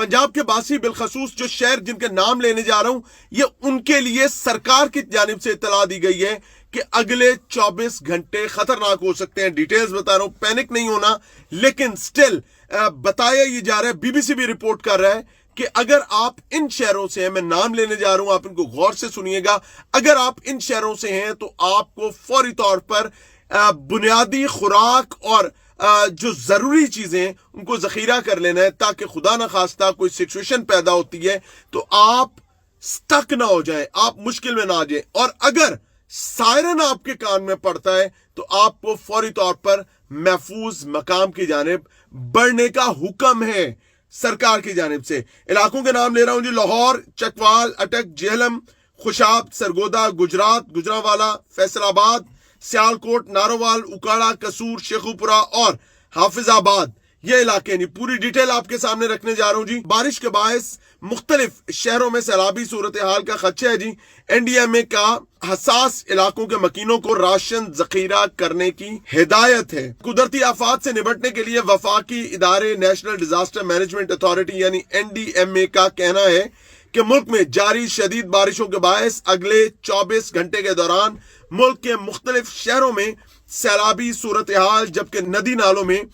पंजाब के बासी बिलखसूस जो शहर जिनके नाम लेने जा रहा हूं, ये उनके लिए सरकार की जानिब से इत्तला दी गई है कि अगले 24 घंटे खतरनाक हो सकते हैं। डिटेल्स बता रहा हूं, पैनिक नहीं होना, लेकिन स्टिल बताया ये जा रहा है, बीबीसी भी रिपोर्ट कर रहा है कि अगर आप इन शहरों से हैं, मैं नाम लेने जा रहा हूं, आप इनको गौर से सुनिएगा, अगर आप इन शहरों से हैं तो आपको फौरी तौर पर बुनियादी खुराक और जो जरूरी चीजें उनको जखीरा कर लेना है, ताकि खुदा ना खास्ता कोई सिचुएशन पैदा होती है तो आप स्टक ना हो जाए, आप मुश्किल में ना आ जाए। और अगर सायरन आपके कान में पड़ता है तो आपको फौरी तौर पर महफूज मकाम की जानिब बढ़ने का हुक्म है सरकार की जानिब से। इलाकों के नाम ले रहा हूं जी, लाहौर, चकवाल, अटक, जेहलम, खुशाब, सरगोदा, गुजरात, गुजरांवाला, फैसलाबाद, सियालकोट, नारोवाल, उकाड़ा, कसूर, शेखुपुरा और हाफिजाबाद, ये इलाके नहीं। पूरी डिटेल आपके सामने रखने जा रहा हूं जी। बारिश के बायस मुख्तलिफ शहरों में सैलाबी सूरत हाल का खदशा है जी। एनडीएमए का हसास इलाकों के मकीनों को राशन जखीरा करने की हिदायत है। कुदरती आफात से निपटने के लिए वफाकी इदारे नेशनल डिजास्टर मैनेजमेंट अथॉरिटी यानी एनडीएमए का कहना है कि मुल्क में जारी शदीद बारिशों के बायस अगले 24 घंटे के दौरान मुल्क के मुख्तलिफ शहरों में सैलाबी सूरत हाल, जबकि नदी नालों में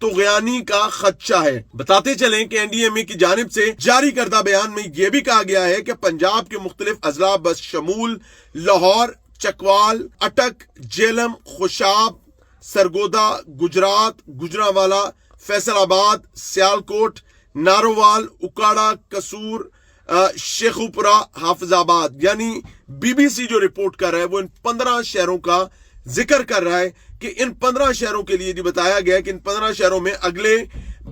तुगयानी का खदशा है। बताते चलें कि एनडीएमए की जानिब से जारी करदा बयान में यह भी कहा गया है कि पंजाब के मुख्तलिफ अजला बशमूल लाहौर, चकवाल, अटक, जेहलम, खुशाब, सरगोदा, गुजरात, गुजरांवाला, फैसलाबाद, सियालकोट, नारोवाल, उकाड़ा, कसूर, शेखुपुरा, हाफिजाबाद, यानी बीबीसी जो रिपोर्ट कर रहा है वो इन 15 शहरों का जिक्र कर रहा है कि इन 15 शहरों के लिए बताया गया है कि इन 15 शहरों में अगले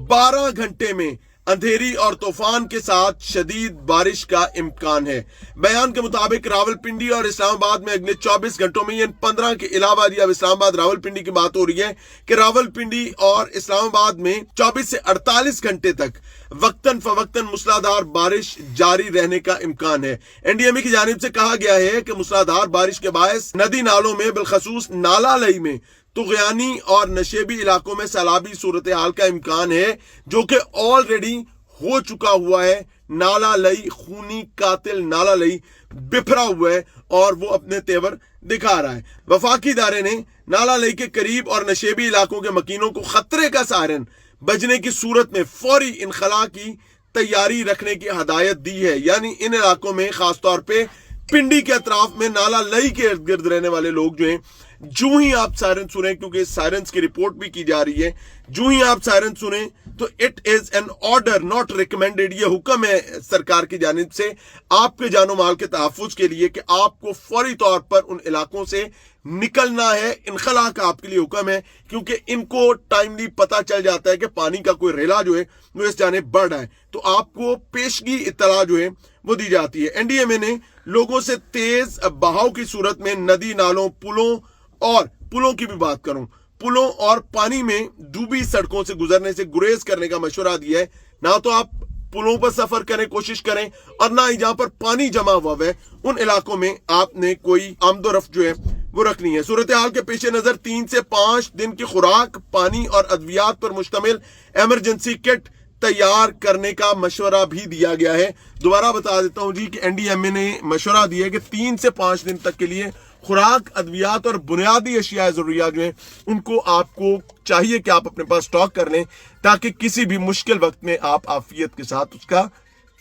12 घंटे में अंधेरी और तूफान के साथ शदीद बारिश का इम्कान है। बयान के मुताबिक रावलपिंडी और इस्लामाबाद में अगले 24 घंटों में, इन 15 के अलावा अब इस्लामाबाद रावलपिंडी की बात हो रही है कि रावलपिंडी और इस्लामाबाद में 24 से 48 घंटे तक वक्तन फवक्तन मूसलाधार बारिश जारी रहने का इम्कान है। एनडीएमए की जानिब से कहा गया है कि मूसलाधार बारिश के बायस नदी नालों में बिलखसूस नाला लई में तुगयानी और नशेबी इलाकों में सैलाबी सूरत हाल का इम्कान है, जो कि ऑलरेडी हो चुका हुआ है। नाला लई खूनी कातिल नाला लई बिफरा हुआ है और वो अपने तेवर दिखा रहा है। वफाकी इदारे ने नाला लई के करीब और नशेबी इलाकों के मकीनों को खतरे का सायरन बजने की सूरत में फौरी इनखला की तैयारी रखने की हदायत दी है। यानी इन इलाकों में खासतौर पे पिंडी के अतराफ में नाला लई के इर्द गिर्द रहने वाले लोग जो हैं, जो ही आप सायरन सुने, क्योंकि सायरन्स की रिपोर्ट भी की जा रही है, जो ही आप सायरन सुने तो it is an order not recommended, ये हुक्म है सरकार की जानिब से आपके जानो माल के तहफ्फुज के लिए कि आपको फौरी तौर पर उन इलाकों से निकलना है। इनखला का आपके लिए हुक्म है, क्योंकि इनको टाइमली पता चल जाता है कि पानी का कोई रेला जो है वो इस जानिब बढ़ रहा है, तो आपको पेशगी इत्तला जो है वो दी जाती है। एनडीएमए ने लोगों से तेज बहाव की सूरत में नदी नालों, पुलों की भी बात करूं, पुलों और पानी में डूबी सड़कों से गुजरने से गुरेज करने का मशवरा दिया है। ना तो आप पुलों पर सफर करें, कोशिश करें, और ना ही जहां पर पानी जमा हुआ है उन इलाकों में आपने कोई आमदोरफ्त जो है वो रखनी है। सूरत हाल के पेश नजर 3 से 5 दिन की खुराक, पानी और अद्वियात पर मुश्तमिल इमरजेंसी किट तैयार करने का मशवरा भी दिया गया है। दोबारा बता देता हूं जी कि एनडीएमए ने मशवरा दिया है कि 3 से 5 दिन तक के लिए खुराक, अद्वियात और बुनियादी अशिया जरूरियात जो है उनको आपको चाहिए कि आप अपने पास स्टॉक कर लें, ताकि किसी भी मुश्किल वक्त में आप आफियत के साथ उसका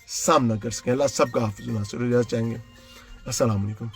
सामना कर सकें। अल्लाह सबका हाफिज़ नासिर चाहेंगे। अस्सलाम वालेकुम।